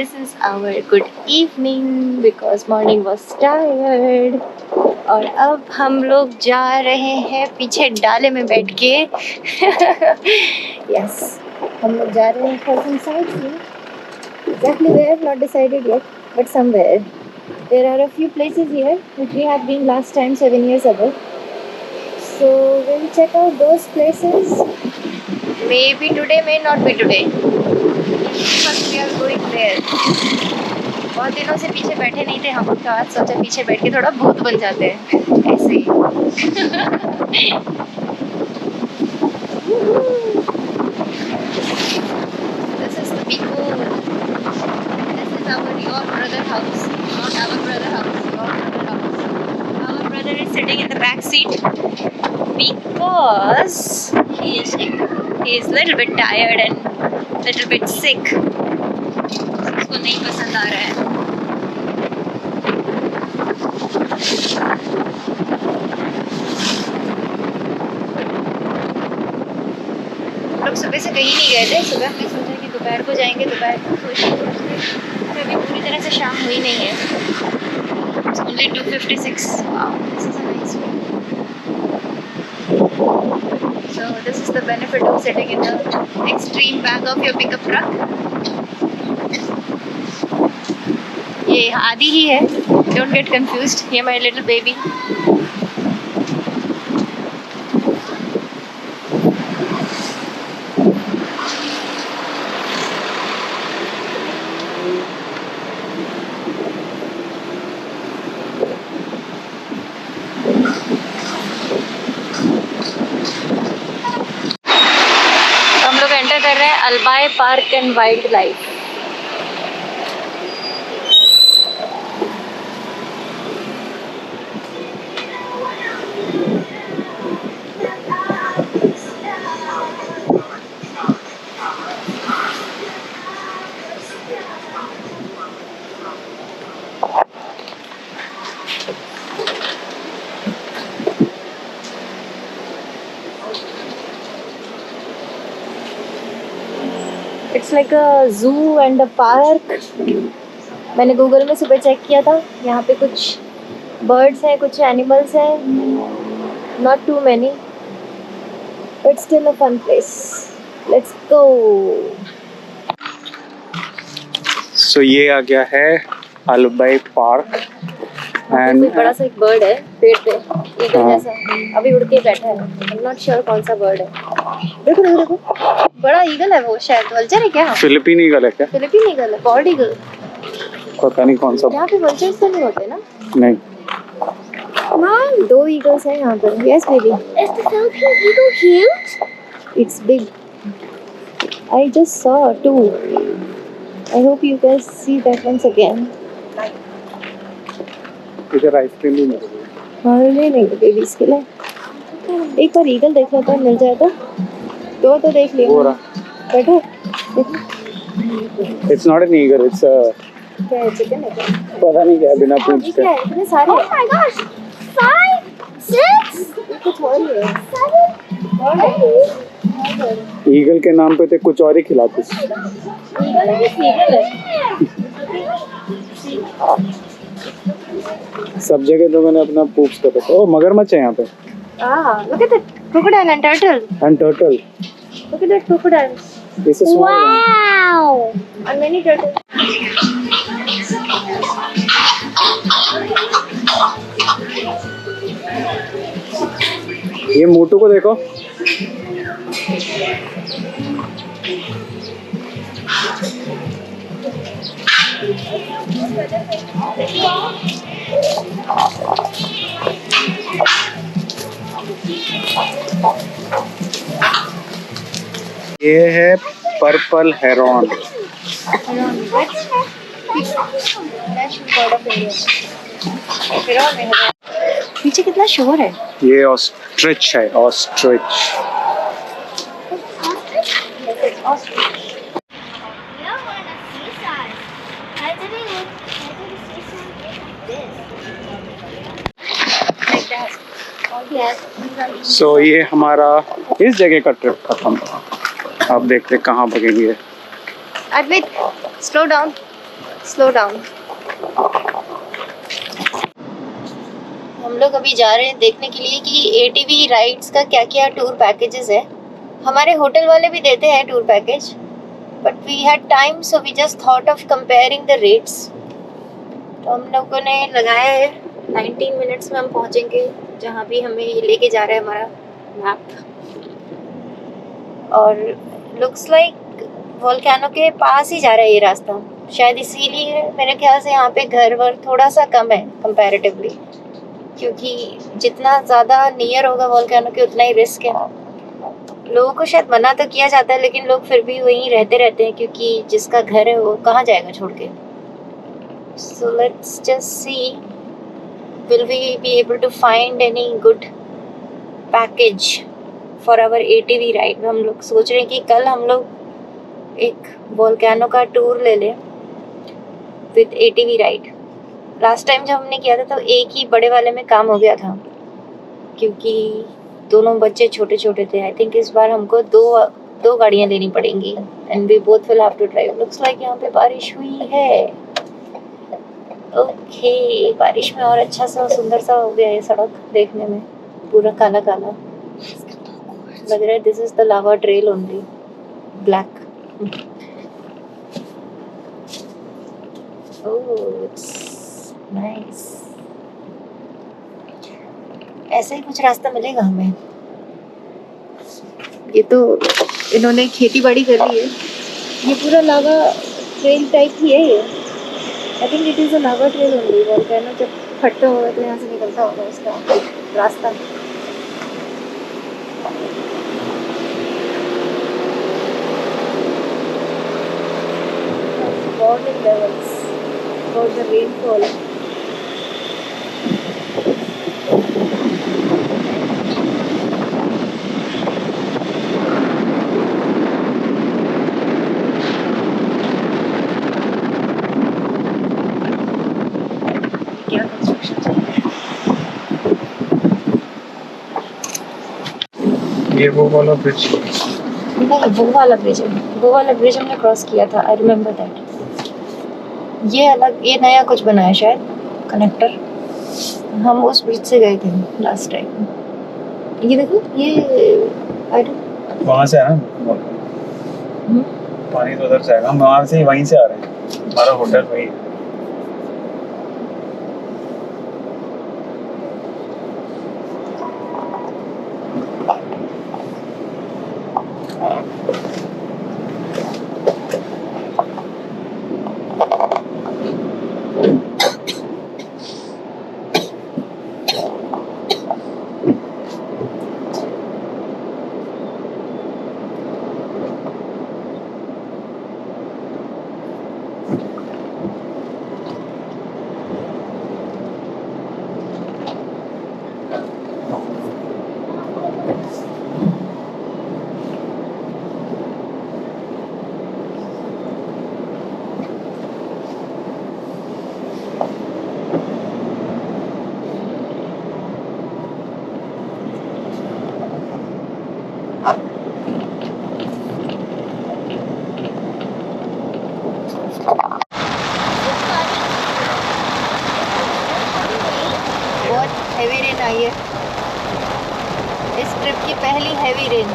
this is our good evening because morning was tired. और अब हम लोग जा रहे हैं पीछे डाले में बैठ के yes, हम लोग जा रहे हैं for some sightseeing. Exactly where, not decided yet, but somewhere. There are a few places here which we have been last time 7 years ago. So we'll check out those places. Maybe today, may not be today. First we are going there. बहुत दिनों से पीछे बैठे नहीं थे हम, तो आज सोचा पीछे बैठ के थोड़ा भूत बन जाते हैं ऐसे ही। This is the Pico. This is your brother house, not our brother house. Your brother house. Our brother is sitting in the back seat because he is little bit tired and little bit sick. उसको नहीं पसंद आ रहा है। लोग सुबह से कहीं नहीं गए थे। सुबह हमने सोचा कि दोपहर को जाएंगे, दोपहर को अभी पूरी तरह से शाम हुई नहीं है। It's only 2:56. Wow, this is a nice view. So this is the benefit of sitting in the extreme back of your pickup truck. ये आदि ही है, don't get confused. ये my little baby. हम लोग एंटर कर रहे हैं अल्बाई park and wildlife. It's like a zoo and a park. मैंने गूगल में सुबह चेक किया था, यहाँ पे कुछ बर्ड्स हैं, कुछ एनिमल्स हैं, not too many but still a fun place. Let's go. So ये आ गया है अल्बाई पार्क एंड बड़ा सा एक बर्ड है पेड़ पे, ईगल जैसा, अभी उड़ के बैठा है। आई एम नॉट श्योर कौन सा बर्ड है। देखो देखो देखो, बड़ा ईगल है वो, शायद वल्चर है क्या? फिलिपीन ईगल है क्या? फिलिपीन ईगल है, बॉल्ड ईगल, पता नहीं कौन सा। यहाँ पे वल्चर्स तो नहीं होते ना? नहीं, हाँ 2 ईगल्स हैं यहाँ पे। Yes baby, is the Philippine eagle huge? It's big. I just saw 2. I hope you can see that once again. इधर आइसक्रीम भी मिल रही है। हाँ ले लेंगे बेबीज के लिए। एक बार ईगल देख लेता मिल जाए तो। दो तो देख लिया। बैठो। It's not an eagle, it's a क्या है, चिकन है क्या? पता नहीं क्या है, बिना पूछ के। इतने सारे। ओह माय गॉड, 5 6 कुछ और ही है। 7 ईगल के नाम पे तो कुछ और ही खिलाते। ईगल है कि सीगल है? सब जगह तो मैंने अपना पूछ कर रखा। ओ मगरमच्छ है यहाँ पे। Look at the crocodile and turtle. And turtle. Look at that crocodile. This is small one. Wow! And many turtles. ये मोटू को देखो। ये है पर्पल हेरॉन। पीछे कितना शोर है। ये ऑस्ट्रिच है, ऑस्ट्रिच। सो ये हमारा इस जगह का ट्रिप खत्म। आप देखते कहाँ भगेंगे। Advait, slow down. Slow down. हम लोग अभी जा रहे हैं देखने के लिए कि एटीवी राइड्स का क्या क्या टूर पैकेजेस है। हमारे होटल वाले भी देते हैं tour package, but we had time so we just thought of comparing the rates. तो हम लोगों ने लगाया है 19 मिनट्स में हम पहुंचेंगे जहाँ भी हमें लेके जा रहा है हमारा मैप। और लुक्स लाइक वोल्केनो के पास ही जा रहा है ये रास्ता, शायद इसीलिए मेरे ख्याल से यहाँ पे घर वर थोड़ा सा कम है कंपैरेटिवली, क्योंकि जितना ज़्यादा नियर होगा वोल्केनो के उतना ही रिस्क है। लोगों को शायद मना तो किया जाता है लेकिन लोग फिर भी वहीं रहते हैं, क्योंकि जिसका घर है वो कहाँ जाएगा छोड़ के। So let's just see will we be able to find any good package for our ATV ride. हम लोग सोच रहे हैं कि कल हम लोग एक वोल्केनो का टूर ले लें with ATV ride. Last time जब हमने किया था तो एक ही बड़े वाले में काम हो गया था, क्योंकि दोनों बच्चे छोटे छोटे थे। आई थिंक इस बार हमको दो गाड़ियाँ लेनी पड़ेंगी and we both will have to drive. Looks like यहाँ पे बारिश हुई है। ओके, बारिश में और अच्छा सा सुंदर सा हो गया है सड़क देखने में, पूरा काला काला लग रहा है। This is the lava trail only, black. Oh it's nice. ऐसा ही कुछ रास्ता मिलेगा हमें। ये तो इन्होंने खेती बाड़ी कर ली है। ये पूरा लावा ट्रेल टाइप ही है ये। I think it is a lava trail only. Volcano जब फटता होगा तो यहाँ से निकलता होगा उसका रास्ता। Warning levels for the rainfall. ये वो वाला ब्रिज नहीं, वो वाला ब्रिज है। वो वाला ब्रिज हमने क्रॉस किया था, आई रिमेम्बर दैट। ये अलग, ये नया कुछ बना है शायद, कनेक्टर। हम उस ब्रिज से गए थे लास्ट टाइम। ये देखो, ये आई डोंट, वहाँ से है ना पानी तो उधर से आएगा। हम वहाँ से वहीं से आ रहे हैं, हमारा होटल वहीं है। हेवी रेन आई है। इस ट्रिप की पहली हेवी रेन।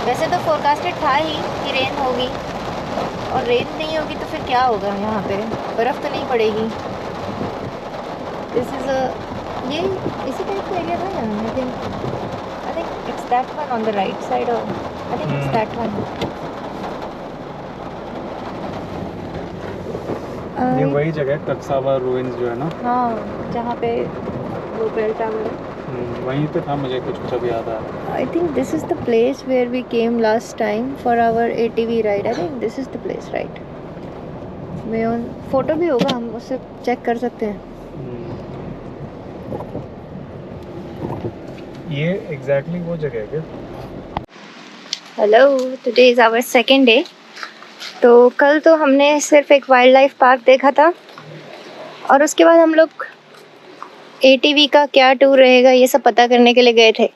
वैसे तो फोरकास्टेड था ही कि रेन होगी, और रेन नहीं होगी तो फिर क्या होगा यहाँ पे? बर्फ़ तो नहीं पड़ेगी। दिस इज़ ये इसी टाइप का एरिया था ना। I think it's that one on the right side, और I think it's that one. ये वही जगह है कत्सावा रूइंस जो है ना। हाँ, जहाँ पे वो बेल टावर है। वहीं पे था, मुझे कुछ कुछ अभी याद आ रहा है। I think this is the place where we came last time for our ATV ride. I think this is the place, right? मैं उन फोटो भी होगा, हम उससे चेक कर सकते हैं। ये एग्जैक्टली वो जगह है क्या? Hello, today is our second day. तो कल तो हमने सिर्फ एक वाइल्ड लाइफ पार्क देखा था, और उसके बाद हम लोग ATV का क्या टूर रहेगा ये सब पता करने के लिए गए थे।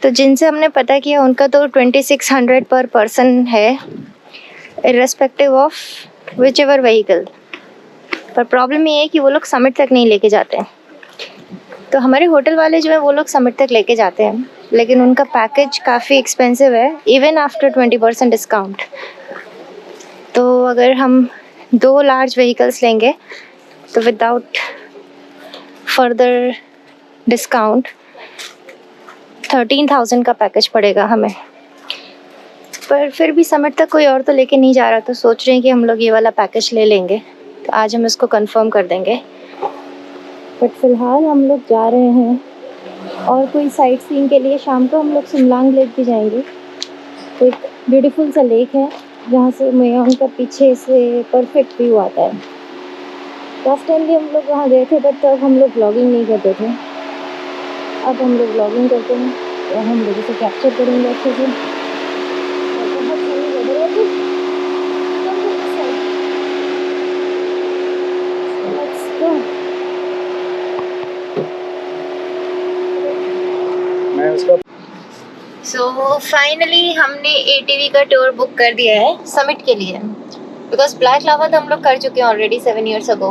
तो जिनसे हमने पता किया उनका तो 2600 पर पर्सन है, irrespective of which ever vehicle. पर प्रॉब्लम ये है कि वो लोग समिट तक नहीं लेके जाते हैं। तो हमारे होटल वाले जो है वो लोग समिट तक लेके जाते हैं, लेकिन उनका पैकेज काफ़ी एक्सपेंसिव है इवन आफ्टर 20% डिस्काउंट। तो अगर हम 2 लार्ज व्हीकल्स लेंगे तो विदाउट फर्दर डिस्काउंट 13,000 का पैकेज पड़ेगा हमें। पर फिर भी समिट तक कोई और तो लेके नहीं जा रहा, तो सोच रहे हैं कि हम लोग ये वाला पैकेज ले लेंगे। तो आज हम इसको कंफर्म कर देंगे। बट फ़िलहाल हम लोग जा रहे हैं और कोई साइट सीइंग के लिए। शाम को हम लोग सुमलांग लेक भी जाएंगे। तो एक ब्यूटीफुल सा लेक है जहाँ से मेयोंग का पीछे से परफेक्ट व्यू आता है। लास्ट टाइम भी हम लोग वहाँ गए थे, बट तब हम लोग ब्लॉगिंग नहीं करते थे। अब हम लोग ब्लॉगिंग करते हैं तो हम लोग इसे कैप्चर करेंगे अच्छे से। बहुत सही वेदर है। Let's go. मैं उसका सो फाइनली हमने ATV का टूर बुक कर दिया है समिट के लिए, बिकॉज ब्लैक लावा तो हम लोग कर चुके हैं already 7 years ago।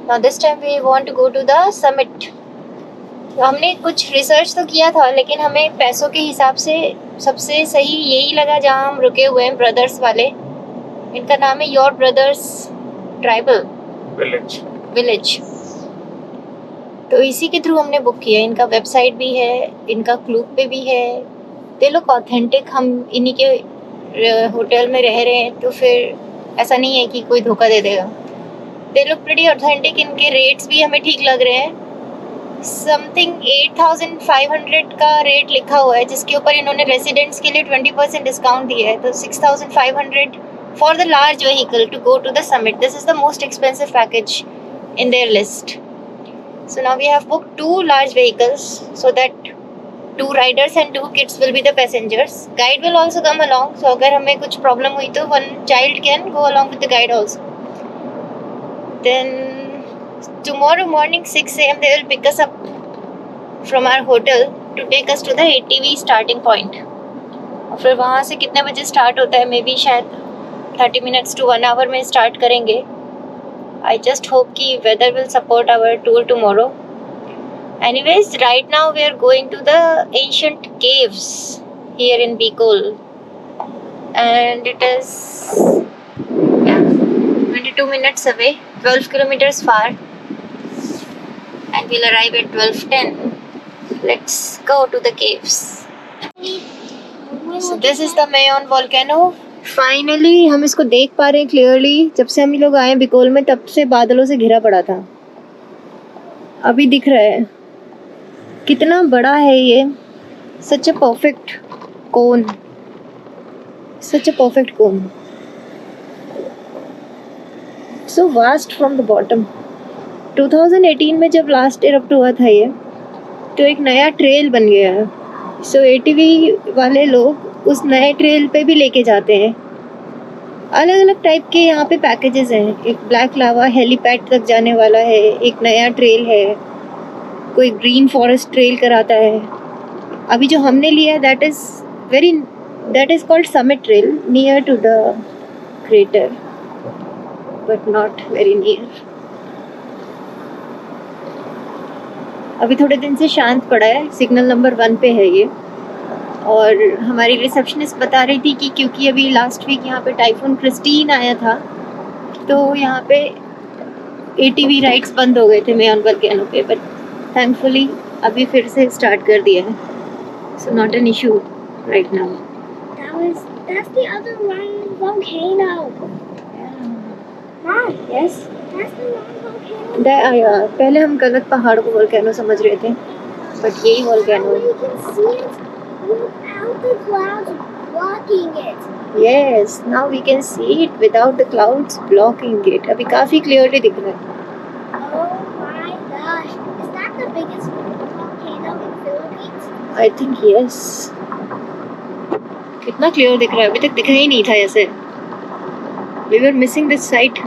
Now this time we want to go to the summit. तो हमने कुछ रिसर्च तो किया था, लेकिन हमें पैसों के हिसाब से सबसे सही यही लगा जहाँ हम रुके हुए हैं, ब्रदर्स वाले। इनका नाम है योर ब्रदर्स ट्राइबल विलेज। तो इसी के थ्रू हमने बुक किया। इनका वेबसाइट भी है, इनका क्लूब पे भी है। दे लोग ऑथेंटिक, हम इन्हीं के होटल में रह रहे हैं तो फिर ऐसा नहीं है कि कोई धोखा दे देगा। दे लोग प्रीटी ऑथेंटिक। इनके रेट्स भी हमें ठीक लग रहे हैं। समथिंग 8,500 का रेट लिखा हुआ है, जिसके ऊपर इन्होंने रेसिडेंट्स के लिए 20% डिस्काउंट दिया है। तो 6,500 for the large vehicle to go to the summit. This is the most expensive package in their list. So now we have booked 2 large vehicles so that 2 riders and 2 kids will be the passengers. Guide will also come along. So अगर हमें कुछ problem हुई तो one child can go along with the guide also. Then tomorrow morning 6 AM they will pick us up from our hotel to take us to the ATV starting point. और फिर वहाँ से कितने बजे start होता है, मे बी शायद 30 minutes to 1 hour में start करेंगे। I just hope कि weather will support our tour tomorrow. Anyways, right now we are going to the ancient caves here in Bicol, and it is 22 minutes away, 12 kilometers far, and we'll arrive at 12:10. Let's go to the caves. So this is the Mayon volcano. Finally हम इसको देख पा रहे हैं clearly. जब से हम लोग आए बिकोल में तब से बादलों से घिरा पड़ा था, अभी दिख रहा है कितना बड़ा है ये। Such a perfect cone, such a perfect cone, so vast from the bottom. 2018 में जब लास्ट इरप्ट हुआ था ये, तो एक नया ट्रेल बन गया है। सो ATV वाले लोग उस नए ट्रेल पे भी लेके जाते हैं। अलग अलग टाइप के यहाँ पे पैकेजेस हैं। एक ब्लैक लावा हेलीपैड तक जाने वाला है, एक नया ट्रेल है, कोई ग्रीन फॉरेस्ट ट्रेल कराता है। अभी जो हमने लिया that is called summit trail, near to the crater but not very near. अभी थोड़े दिन से शांत पड़ा है, सिग्नल नंबर 1 पे है ये। और हमारी रिसेप्शनिस्ट बता रही थी कि क्योंकि अभी लास्ट वीक यहाँ पे टाइफून क्रिस्टीन आया था, तो यहाँ पे ATV राइड्स बंद हो गए थे मेयोन वोल्केनो पे, बट थैंकफुली अभी फिर से स्टार्ट कर दिया है। So not an issue right now. That's the other one volcano. Mom, yes, that's the one volcano. पहले हम गलत पहाड़ को वोल्केनो समझ रहे थे, बट यही वोल्केनो है। You can see it without the clouds blocking it. Yes, now we can see it without the clouds blocking it. अभी काफ़ी क्लियरली दिख रहा है। Oh my gosh. Is that the biggest volcano in Philippines? I think yes. कितना clear दिख रहा है, अभी तक दिखा ही नहीं था ऐसे। We were missing this sight.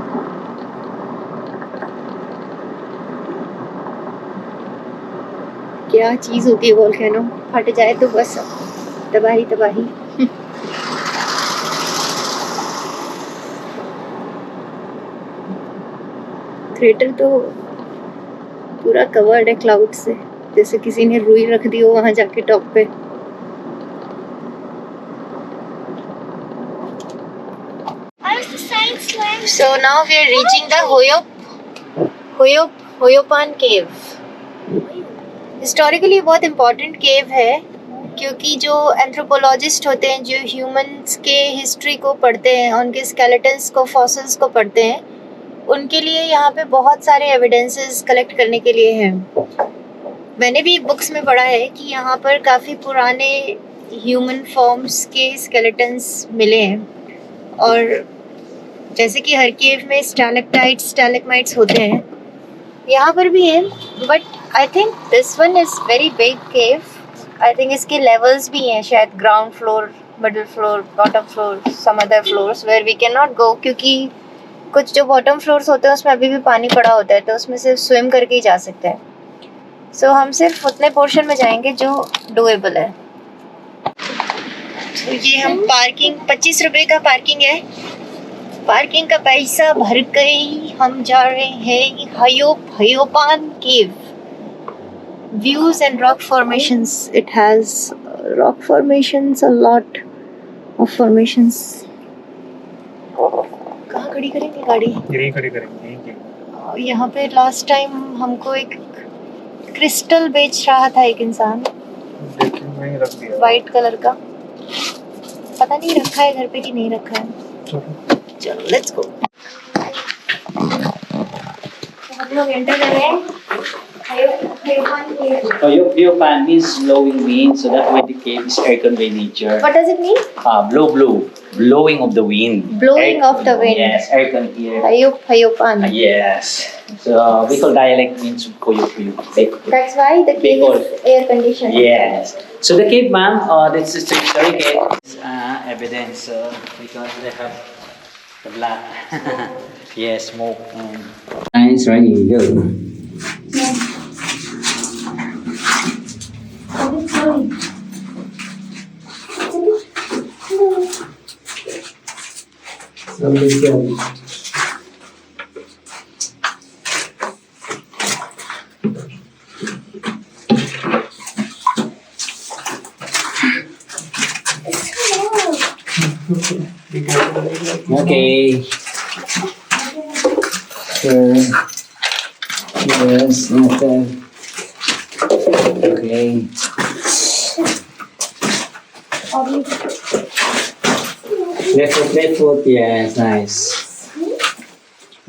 क्या चीज़ होती है वोल्केनो, फट जाए तो बस तबाही तबाही। क्रेटर तो पूरा कवर्ड है क्लाउड से, जैसे किसी ने रुई रख दी हो वहां जाके टॉप पे। How's the science land? So now we are reaching the होयोपान केव। हिस्टोरिकली बहुत इम्पोर्टेंट केव है, क्योंकि जो एंथ्रोपोलॉजिस्ट होते हैं, जो ह्यूमंस के हिस्ट्री को पढ़ते हैं, उनके स्केलेटन्स को, फॉसिल्स को पढ़ते हैं, उनके लिए यहाँ पे बहुत सारे एविडेंसेस कलेक्ट करने के लिए हैं। मैंने भी बुक्स में पढ़ा है कि यहाँ पर काफ़ी पुराने ह्यूमन फॉर्म्स के स्केलेटन्स मिले हैं, और जैसे कि हर केव में स्टैलेक्टाइट्स, स्टैलेग्माइट्स होते हैं, यहाँ पर भी है। But I think this one is very big cave. I think इसके लेवल्स भी हैं, शायद ground floor, middle floor, bottom floor, some other floors where we can not go, क्योंकि कुछ जो बॉटम फ्लोर्स होते हैं उसमें अभी भी पानी पड़ा होता है, तो उसमें सिर्फ स्विम करके ही जा सकते हैं। सो हम सिर्फ उतने पोर्शन में जाएंगे जो डुएबल है। तो ये हम पार्किंग, 25 रुपए का पार्किंग है। पार्किंग का पैसा भर गई, हम जा रहे हैं होयोपान केव। Views and rock formations. It has rock formations, a lot of formations. कहाँ खड़ी करेंगे गाड़ी? यही खड़ी करेंगे, यही की। यहाँ पे लास्ट टाइम हमको एक क्रिस्टल बेच रहा था एक इंसान, देखिए वहीं रख दिया। वाइट कलर का। पता नहीं रखा है घर पे कि नहीं रखा है। चलो लेट्स गो। हम लोग एंटर कर रहे हैं। Hoyopan means blowing wind, so that way the cave is aircon by nature. What does it mean? Blowing of the wind. Blowing of the wind. Yes, aircon here. Hoyopan. Yes. So local dialect means Hoyop. That's why the cave is air conditioned. Yes. So the cave, ma'am, this is the historic cave. Evidence because they have the black. Yes, smoke. Nice, right? You go. Okay. Sure. Yes, okay. Okay. Left foot, yes, nice.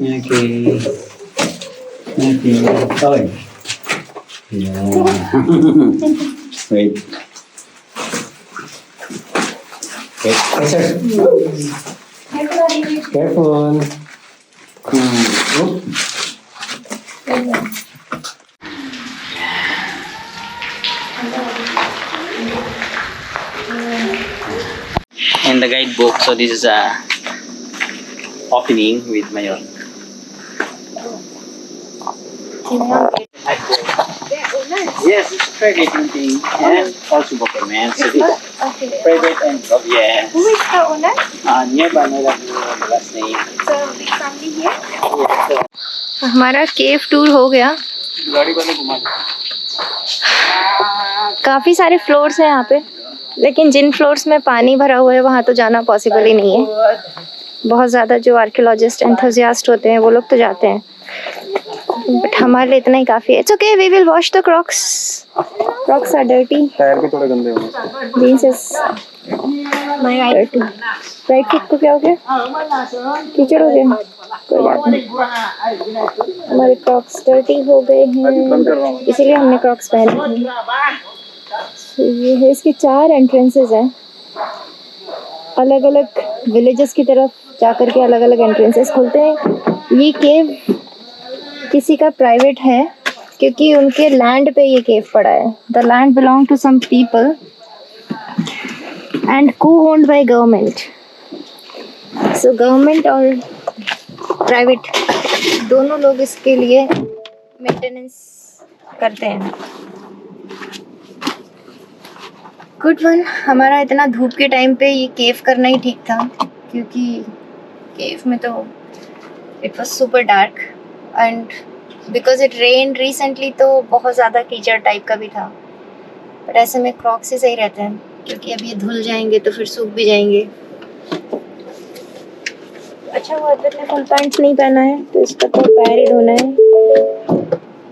Okay. Okay. Oh. Yeah. Wait. Wait. Yes, sir. Careful. Oop. In the guidebook, so this is a opening with Mayor. Yes, it's a private thing and also government. So this Okay. private and yes. Who is the owner? Nearby my last name. So big family here. Yes. हमारा केव tour हो गया। गाड़ी वाले घुमा दो। काफी सारे floors हैं यहाँ पे, लेकिन जिन फ्लोर्स में पानी भरा हुआ है वहाँ तो जाना पॉसिबल ही नहीं है। बहुत ज़्यादा जो आर्कियोलॉजिस्ट एंथुसियास्ट होते हैं वो लोग तो जाते हैं, बट हमारे लिए इतना ही काफ़ी है। It's okay, we will wash the crocs. Crocs are dirty. Tyre भी थोड़े गंदे होंगे। Jeans is my dirty. Right foot को क्या हो गया? कीचड़ हो गया? कोई बात नहीं, हमारे क्रॉक्स डर्टी हो गए हैं, इसीलिए हमने क्रॉक्स पहने थे। तो ये है, इसके 4 एंट्रेंसेस हैं, अलग अलग विलेजेस की तरफ जाकर के अलग अलग एंट्रेंसेस खुलते हैं। ये केव किसी का प्राइवेट है, क्योंकि उनके लैंड पे ये केव पड़ा है। The land belong to some people and co-owned by government. So government और प्राइवेट दोनों लोग इसके लिए मेंटेनेंस करते हैं। Good one. हमारा इतना धूप के टाइम पे ये केव करना ही ठीक था, क्योंकि केव में तो it was super dark. And because it rain recently तो बहुत ज़्यादा कीचड़ टाइप का भी था, बट ऐसे में क्रॉक्स ही सही रहते हैं क्योंकि अब ये धुल जाएंगे तो फिर सूख भी जाएंगे। अच्छा हुआ अद्वैत ने फुल पैंट्स नहीं पहना है तो इसका तो पैर ही धोना है,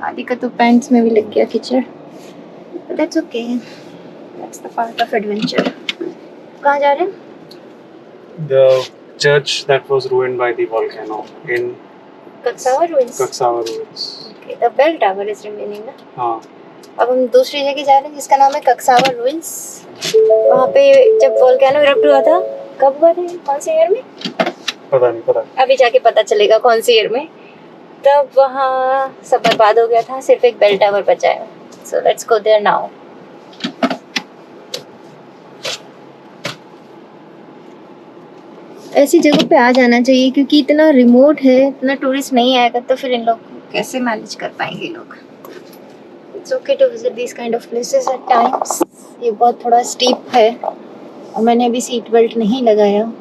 आदि का तो पैंट्स में भी लग गया कीचड़, but that's okay, that's the part of adventure. कहाँ जा रहे हैं? The church that was ruined by the volcano in कक्सावा ruins? Kaksawa ruins. Okay, the bell tower is remaining ना? हाँ, अब हम दूसरी जगह जा रहे हैं जिसका नाम है कक्सावा ruins। वहाँ पे जब वोल्केनो इरप्ट हुआ था, कब हुआ था, कौन से ईयर में? पता नहीं पता। अभी जाके पता चलेगा कौन से ईयर में। तब वहाँ सब बर्बाद हो गया था, सिर्फ एक बेल टावर बचा है। So let's go there now. ऐसी जगह पे आ जाना चाहिए क्योंकि इतना रिमोट है, इतना टूरिस्ट नहीं आएगा तो फिर इन लोग कैसे मैनेज कर पाएंगे लोग। It's okay to visit this kind of places at times. ये बहुत थोड़ा स्टीप है और मैंने अभी सीट बेल्ट नहीं लगाया।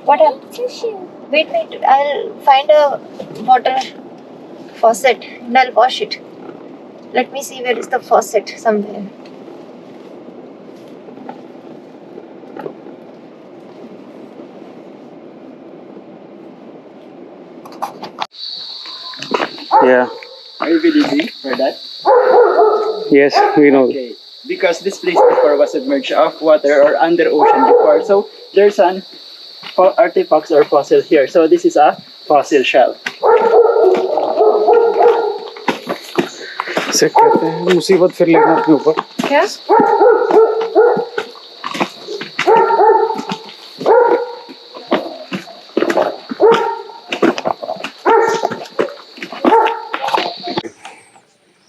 What happened? Tissue. Wait, I'll find a water faucet and I'll wash it. Let me see where is the faucet somewhere. Yeah. Are you believing for that? Yes, we know. Okay. Because this place before was submerged of water or under ocean before. So there's an artifacts or fossil here. So this is a fossil shell. इसे कहते हैं मुसीबत फिर लेना अपने ऊपर। क्या?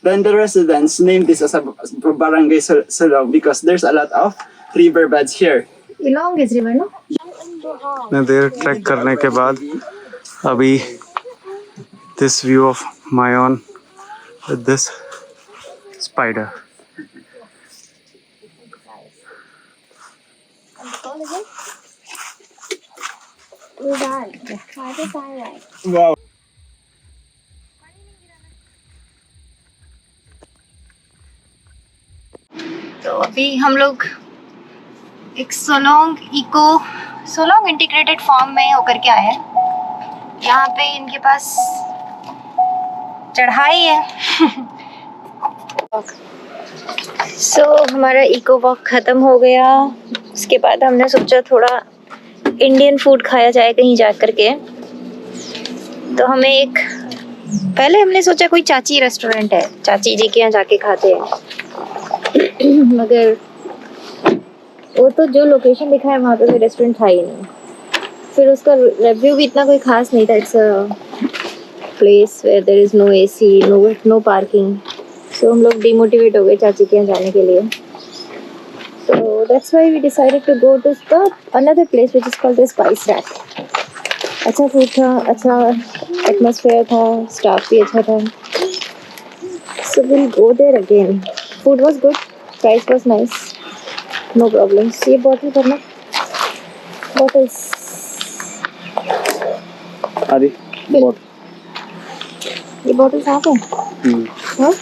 Then the residents named this as a barangay Sulong because there's a lot of riverbeds here. Long is river, no? इतने देर ट्रैक करने के बाद अभी this view of Mayon with this spider. We're done. Try this highlight. Wow. तो अभी हम लोग एक सोलोंग इंटीग्रेटेड फार्म में होकर के आए हैं। यहाँ पे इनके पास चढ़ाई है। सो हमारा इको वॉक ख़त्म हो गया। उसके बाद हमने सोचा थोड़ा इंडियन फूड खाया जाए कहीं जा कर के। तो हमें एक पहले हमने सोचा कोई चाची रेस्टोरेंट है, चाची जी के यहाँ जाके खाते हैं। मगर वो तो जो लोकेशन दिखा है वहाँ पे कोई रेस्टोरेंट था ही नहीं। फिर उसका रिव्यू भी इतना कोई खास नहीं था। It's a place where there is no AC, no parking. So हम लोग डिमोटिवेट हो गए चाची के यहाँ जाने के लिए। So that's why we decided to go to the another place which is called the Spice Rack. अच्छा फूड था, अच्छा एटमॉस्फेयर था, स्टाफ भी अच्छा था। So we'll go there again. Food was good, price was nice, no problems. ये bottle करना, bottles. आदि बिल। ये बॉटल साफ है? हाँ?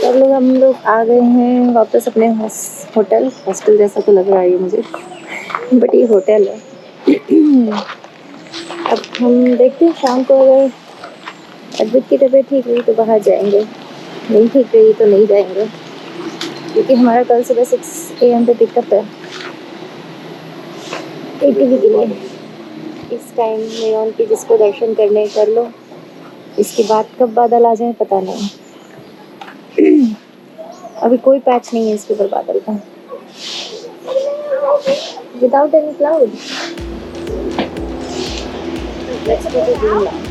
सब लोग हम लोग आ गए हैं वापस अपने हॉस्टल जैसा तो लग रहा है मुझे, बट ये होटल है। अब हम देखते हैं शाम को अगर अद्वैत की तबीयत ठीक रही तो बाहर जाएंगे, नहीं ठीक रही तो नहीं जाएंगे, क्योंकि हमारा कल सुबह 6 AM पे पिकअप है ATV के लिए। इस टाइम मेयोन के जिसको दर्शन करने कर लो, इसके बाद कब बादल आ जाए पता नहीं। अभी कोई पैच नहीं है इसके ऊपर बादल का। Without any cloud. Let's go to dreamland.